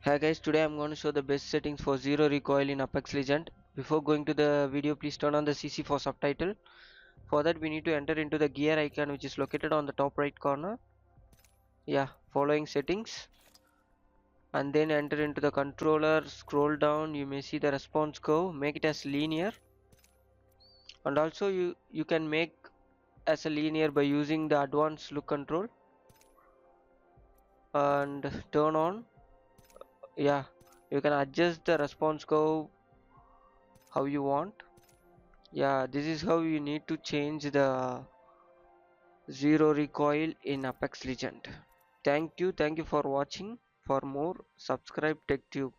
Hi guys, today I'm going to show the best settings for zero recoil in Apex Legend. Before going to the video, please turn on the CC for subtitle. For that we need to enter into the gear icon which is located on the top right corner. Yeah, following settings, and then enter into the controller, scroll down, you may see the response curve, make it as linear, and also you can make as a linear by using the advanced look control and turn on. Yeah, you can adjust the response curve how you want. Yeah, this is how you need to change the zero recoil in Apex Legend. Thank you for watching. For more, subscribe TechTube.